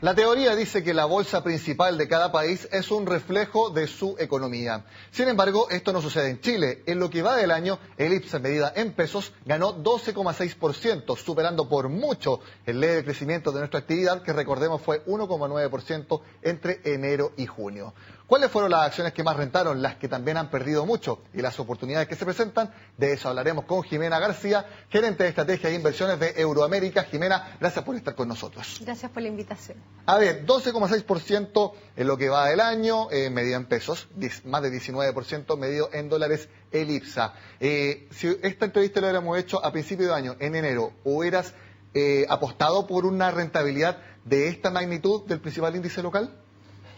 La teoría dice que la bolsa principal de cada país es un reflejo de su economía. Sin embargo, esto no sucede en Chile. En lo que va del año, el IPSA medida en pesos ganó 12,6%, superando por mucho el leve crecimiento de nuestra actividad, que recordemos fue 1,9% entre enero y junio. ¿Cuáles fueron las acciones que más rentaron, las que también han perdido mucho y las oportunidades que se presentan? De eso hablaremos con Jimena García, gerente de estrategia e inversiones de Euroamérica. Jimena, gracias por estar con nosotros. Gracias por la invitación. A ver, 12,6% en lo que va del año, medido en pesos, más de 19% medido en dólares el IPSA. Si esta entrevista la hubiéramos hecho a principio de año, en enero, ¿hubieras apostado por una rentabilidad de esta magnitud del principal índice local?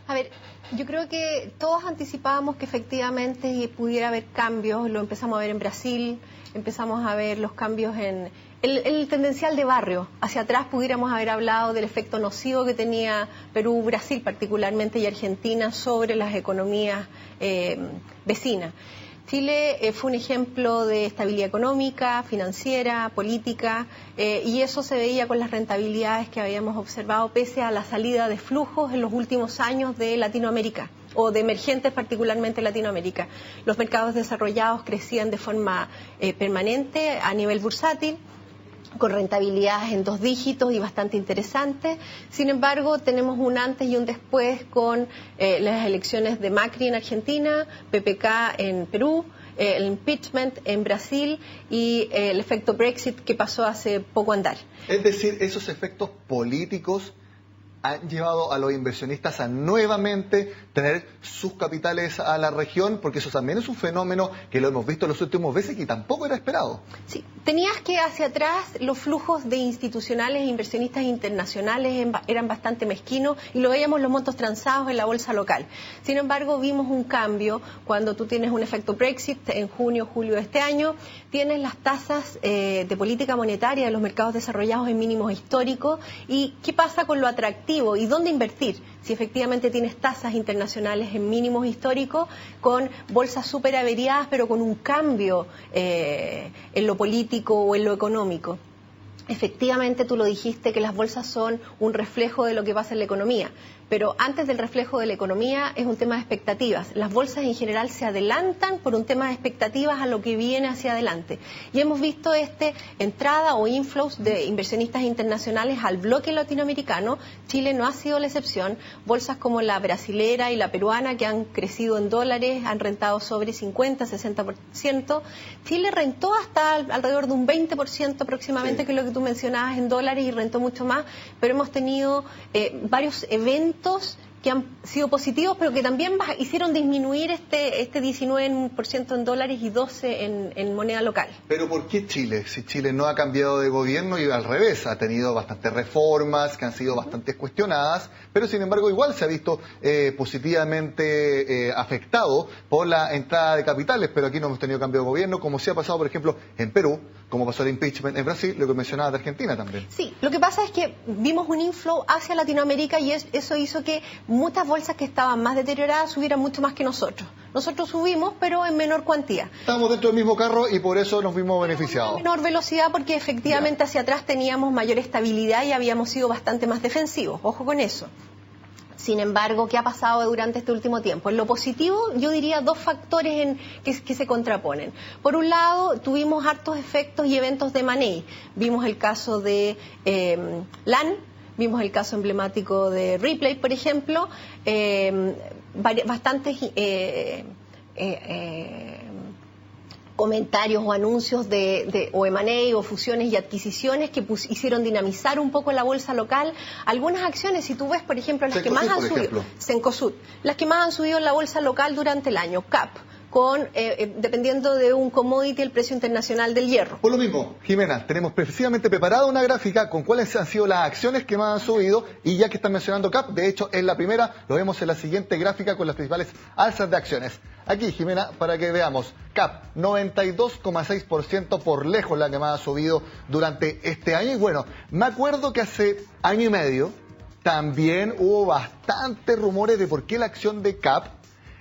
A ver, yo creo que todos anticipábamos que efectivamente pudiera haber cambios, lo empezamos a ver en Brasil, empezamos a ver los cambios en el tendencial de barrio. Hacia atrás pudiéramos haber hablado del efecto nocivo que tenía Perú, Brasil particularmente y Argentina sobre las economías vecinas. Chile fue un ejemplo de estabilidad económica, financiera, política, y eso se veía con las rentabilidades que habíamos observado pese a la salida de flujos en los últimos años de Latinoamérica, o de emergentes particularmente Latinoamérica. Los mercados desarrollados crecían de forma permanente a nivel bursátil, con rentabilidades en 2 dígitos y bastante interesantes. Sin embargo, tenemos un antes y un después con las elecciones de Macri en Argentina, PPK en Perú, el impeachment en Brasil y el efecto Brexit que pasó hace poco andar. Es decir, esos efectos políticos han llevado a los inversionistas a nuevamente tener sus capitales a la región, porque eso también es un fenómeno que lo hemos visto en los últimos meses y que tampoco era esperado. Sí, tenías que hacia atrás los flujos de institucionales e inversionistas internacionales eran bastante mezquinos y lo veíamos los montos transados en la bolsa local. Sin embargo, vimos un cambio cuando tú tienes un efecto Brexit en junio, julio de este año, tienes las tasas de política monetaria de los mercados desarrollados en mínimos históricos. ¿Y qué pasa con lo atractivo y dónde invertir? Si efectivamente tienes tasas internacionales en mínimos históricos, con bolsas súper averiadas, pero con un cambio en lo político o en lo económico. Efectivamente, tú lo dijiste, que las bolsas son un reflejo de lo que pasa en la economía, pero antes del reflejo de la economía es un tema de expectativas. Las bolsas en general se adelantan por un tema de expectativas a lo que viene hacia adelante. Y hemos visto entrada o inflows de inversionistas internacionales al bloque latinoamericano. Chile no ha sido la excepción. Bolsas como la brasilera y la peruana, que han crecido en dólares, han rentado sobre 50, 60%. Chile rentó hasta alrededor de un 20% aproximadamente, sí, que es lo que tú mencionabas en dólares, y rentó mucho más, pero hemos tenido varios eventos que han sido positivos, pero que también hicieron disminuir este 19% en dólares y 12% en moneda local. ¿Pero por qué Chile? Si Chile no ha cambiado de gobierno y al revés, ha tenido bastantes reformas que han sido bastante cuestionadas, pero sin embargo igual se ha visto positivamente afectado por la entrada de capitales, pero aquí no hemos tenido cambio de gobierno, como sí ha pasado, por ejemplo, en Perú, como pasó el impeachment en Brasil, lo que mencionabas de Argentina también. Sí, lo que pasa es que vimos un inflow hacia Latinoamérica y eso hizo que muchas bolsas que estaban más deterioradas subieran mucho más que nosotros. Nosotros subimos, pero en menor cuantía. Estábamos dentro del mismo carro y por eso nos vimos beneficiados. En menor velocidad, porque efectivamente hacia atrás teníamos mayor estabilidad y habíamos sido bastante más defensivos. Ojo con eso. Sin embargo, ¿qué ha pasado durante este último tiempo? En lo positivo, yo diría 2 factores que se contraponen. Por un lado, tuvimos hartos efectos y eventos de money. Vimos el caso de LAN, vimos el caso emblemático de Ripley, por ejemplo, bastantes comentarios o anuncios o M&A o fusiones y adquisiciones que hicieron dinamizar un poco la bolsa local. Algunas acciones, si tú ves, por ejemplo, las que más han subido, Cencosud, las que más han subido en la bolsa local durante el año, CAP, dependiendo de un commodity, el precio internacional del hierro. Por lo mismo, Jimena, tenemos precisamente preparada una gráfica con cuáles han sido las acciones que más han subido, y ya que están mencionando CAP, de hecho es la primera, lo vemos en la siguiente gráfica con las principales alzas de acciones. Aquí, Jimena, para que veamos, CAP, 92,6% por lejos la que más ha subido durante este año. Y bueno, me acuerdo que hace año y medio también hubo bastantes rumores de por qué la acción de CAP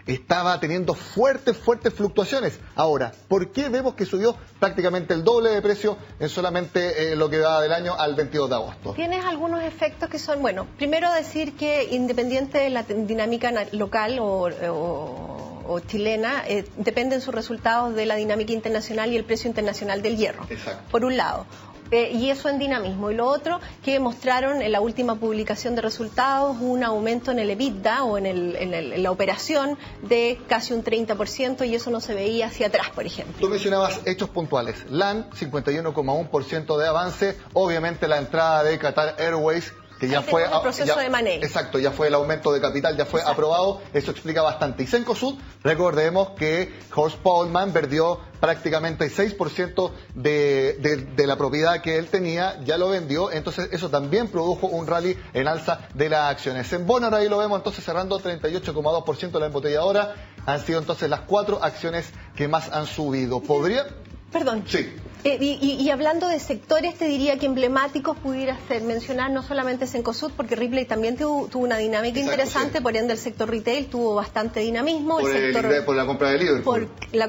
estaba teniendo fuertes fluctuaciones. Ahora, ¿por qué vemos que subió prácticamente el doble de precio en solamente lo que va del año al 22 de agosto? Tienes algunos efectos que son, bueno, primero decir que independiente de la dinámica local o chilena, dependen sus resultados de la dinámica internacional y el precio internacional del hierro. Exacto. Por un lado. Y eso en dinamismo. Y lo otro, que mostraron en la última publicación de resultados un aumento en el EBITDA o en la operación de casi un 30%, y eso no se veía hacia atrás, por ejemplo. Tú mencionabas hechos puntuales. LAN, 51,1% de avance. Obviamente la entrada de Qatar Airways, que ya fue el proceso de Manei. Exacto, ya fue el aumento de capital, ya fue aprobado, eso explica bastante. Y Cencosud, recordemos que Horst Pohlmann perdió prácticamente el 6% de la propiedad que él tenía, ya lo vendió, entonces eso también produjo un rally en alza de las acciones. En Bonner ahí lo vemos entonces cerrando 38,2% la embotelladora, han sido entonces las 4 acciones que más han subido. ¿Podría? Perdón. Sí. Y hablando de sectores, te diría que emblemáticos pudiera ser mencionar no solamente Cencosud, porque Ripley también tuvo una dinámica interesante, sí. Por ende el sector retail tuvo bastante dinamismo. Por la compra de Liverpool. Por la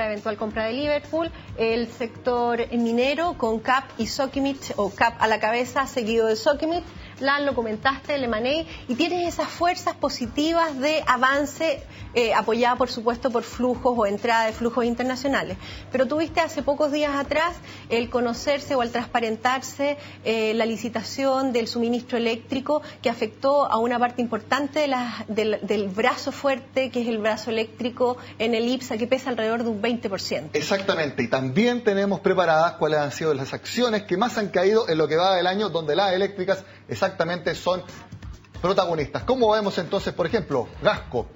eventual compra de Liverpool. El sector minero con CAP y Sokimich, o CAP a la cabeza, seguido de Sokimich. LAN, lo comentaste, el M&A, y tienes esas fuerzas positivas de avance apoyada, por supuesto, por flujos o entrada de flujos internacionales. Pero tuviste hace pocos días atrás el conocerse o el transparentarse la licitación del suministro eléctrico que afectó a una parte importante del brazo fuerte, que es el brazo eléctrico en el IPSA, que pesa alrededor de un 20%. Exactamente, y también tenemos preparadas cuáles han sido las acciones que más han caído en lo que va del año, donde las eléctricas exactamente son protagonistas. ¿Cómo vemos entonces, por ejemplo, Gasco?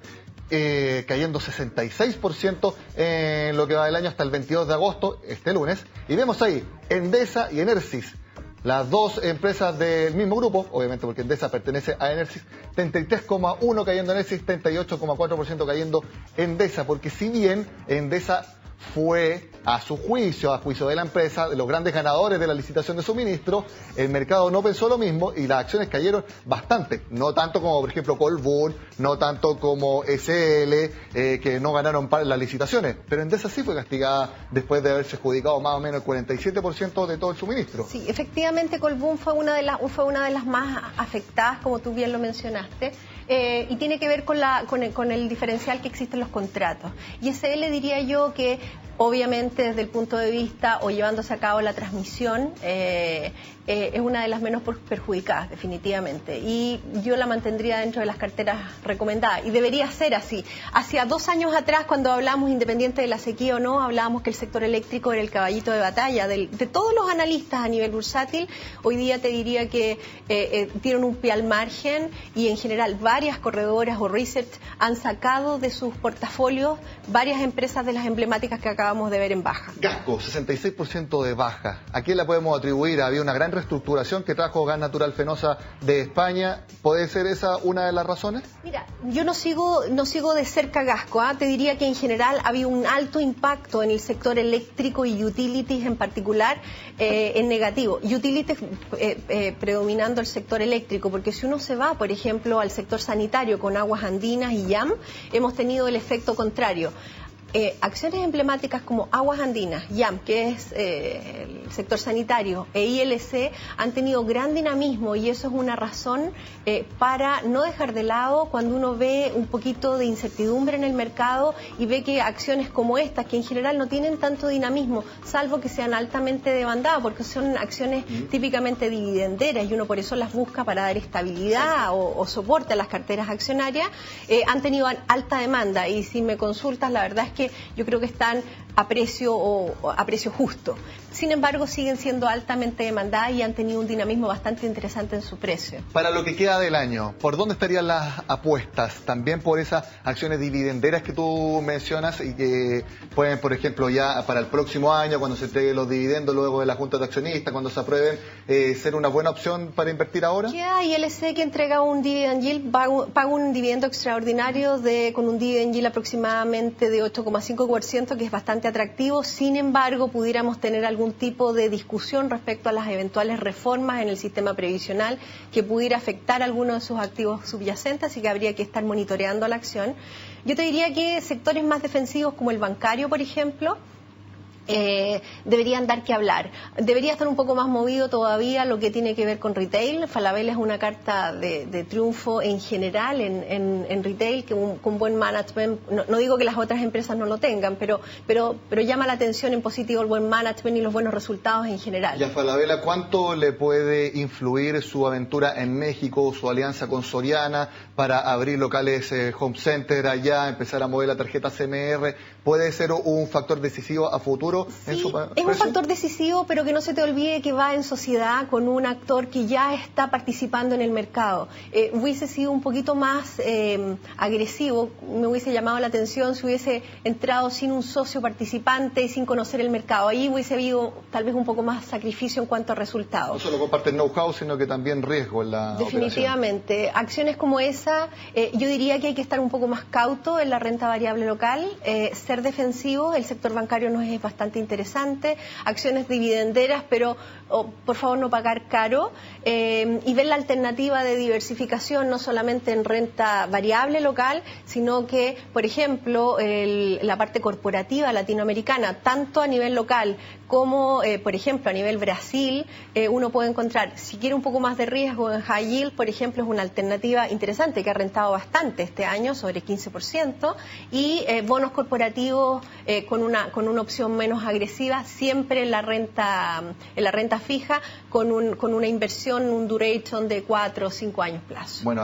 Cayendo 66% en lo que va del año hasta el 22 de agosto, este lunes, y vemos ahí Endesa y Enersys, las dos empresas del mismo grupo, obviamente porque Endesa pertenece a Enersys, 33,1% cayendo Enersys, 38,4% cayendo Endesa, porque si bien Endesa fue a juicio de la empresa, de los grandes ganadores de la licitación de suministro, el mercado no pensó lo mismo y las acciones cayeron bastante, no tanto como por ejemplo Colbún, no tanto como SL, que no ganaron las licitaciones, pero Endesa sí fue castigada después de haberse adjudicado más o menos el 47% de todo el suministro. Sí, efectivamente Colbún fue una de las más afectadas, como tú bien lo mencionaste. Y tiene que ver con el diferencial que existe en los contratos. Y SL diría yo que obviamente desde el punto de vista o llevándose a cabo la transmisión es una de las menos perjudicadas definitivamente, y yo la mantendría dentro de las carteras recomendadas y debería ser así. Hacia 2 años atrás, cuando hablamos, independiente de la sequía o no, hablábamos que el sector eléctrico era el caballito de batalla de todos los analistas a nivel bursátil. Hoy día te diría que tienen un pie al margen y en general varias corredoras o research han sacado de sus portafolios varias empresas de las emblemáticas que acabamos de ver en baja. Gasco, 66% de baja. ¿A quién la podemos atribuir? Había una gran reestructuración que trajo Gas Natural Fenosa de España. ¿Puede ser esa una de las razones? Mira, yo no sigo de cerca Gasco, ¿eh? Te diría que en general había un alto impacto en el sector eléctrico y utilities en particular en negativo. Utilities predominando el sector eléctrico, porque si uno se va, por ejemplo, al sector sanitario con Aguas Andinas y YAM, hemos tenido el efecto contrario. Acciones emblemáticas como Aguas Andinas, YAM, que es el sector sanitario, e ILC han tenido gran dinamismo, y eso es una razón para no dejar de lado cuando uno ve un poquito de incertidumbre en el mercado y ve que acciones como estas, que en general no tienen tanto dinamismo, salvo que sean altamente demandadas, porque son acciones típicamente dividenderas y uno por eso las busca para dar estabilidad o soporte a las carteras accionarias, han tenido alta demanda, y si me consultas, la verdad es que yo creo que están a precio justo. Sin embargo, siguen siendo altamente demandadas y han tenido un dinamismo bastante interesante en su precio. Para lo que queda del año, ¿por dónde estarían las apuestas? También por esas acciones dividenderas que tú mencionas y que pueden, por ejemplo, ya para el próximo año, cuando se entreguen los dividendos luego de la Junta de Accionistas, cuando se aprueben, ser una buena opción para invertir ahora. Ya, ILC, que entrega un dividend yield, paga un dividendo extraordinario con un dividend yield aproximadamente de 8,5%, que es bastante bastante atractivo. Sin embargo, pudiéramos tener algún tipo de discusión respecto a las eventuales reformas en el sistema previsional que pudiera afectar algunos de sus activos subyacentes, así que habría que estar monitoreando la acción. Yo te diría que sectores más defensivos como el bancario, por ejemplo, deberían dar que hablar. Debería estar un poco más movido todavía lo que tiene que ver con retail. Falabella es una carta de triunfo en general en retail, que con buen management, no digo que las otras empresas no lo tengan, pero llama la atención en positivo el buen management y los buenos resultados en general. Y a Falabella, ¿cuánto le puede influir su aventura en México, su alianza con Soriana para abrir locales home center allá, empezar a mover la tarjeta CMR? ¿Puede ser un factor decisivo a futuro? Sí, es un factor decisivo, pero que no se te olvide que va en sociedad con un actor que ya está participando en el mercado. Hubiese sido un poquito más agresivo, me hubiese llamado la atención si hubiese entrado sin un socio participante y sin conocer el mercado. Ahí hubiese habido tal vez un poco más sacrificio en cuanto a resultados. No solo comparte know-how, sino que también riesgo en la Definitivamente. operación. Acciones como esa, yo diría que hay que estar un poco más cauto en la renta variable local, ser defensivo. El sector bancario nos es bastante interesante, acciones dividenderas, pero por favor no pagar caro, y ver la alternativa de diversificación no solamente en renta variable local, sino que, por ejemplo, la parte corporativa latinoamericana, tanto a nivel local como, por ejemplo, a nivel Brasil, uno puede encontrar, si quiere un poco más de riesgo en high yield, por ejemplo, es una alternativa interesante que ha rentado bastante este año, sobre 15%, y bonos corporativos con una opción menos agresiva, siempre en la renta fija, con una inversión, un duration de 4 o 5 años plazo. Bueno,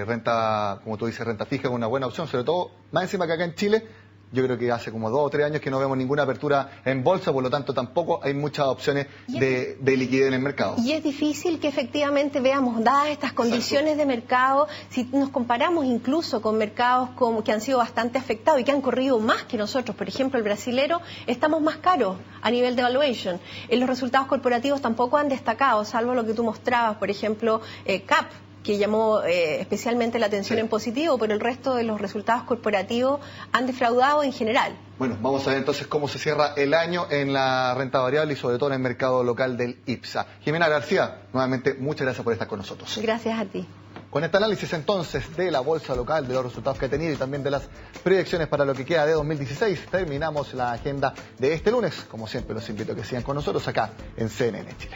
renta, como tú dices, renta fija es una buena opción, sobre todo, más encima que acá en Chile, yo creo que hace como 2 o 3 años que no vemos ninguna apertura en bolsa, por lo tanto tampoco hay muchas opciones de liquidez en el mercado. Y es difícil que efectivamente veamos, dadas estas condiciones de mercado, si nos comparamos incluso con mercados que han sido bastante afectados y que han corrido más que nosotros, por ejemplo el brasilero, estamos más caros a nivel de valuation. Los resultados corporativos tampoco han destacado, salvo lo que tú mostrabas, por ejemplo, CAP, que llamó especialmente la atención en positivo, pero el resto de los resultados corporativos han defraudado en general. Bueno, vamos a ver entonces cómo se cierra el año en la renta variable y sobre todo en el mercado local del IPSA. Jimena García, nuevamente muchas gracias por estar con nosotros. Gracias a ti. Con este análisis entonces de la bolsa local, de los resultados que ha tenido y también de las proyecciones para lo que queda de 2016, terminamos la agenda de este lunes. Como siempre, los invito a que sigan con nosotros acá en CNN Chile.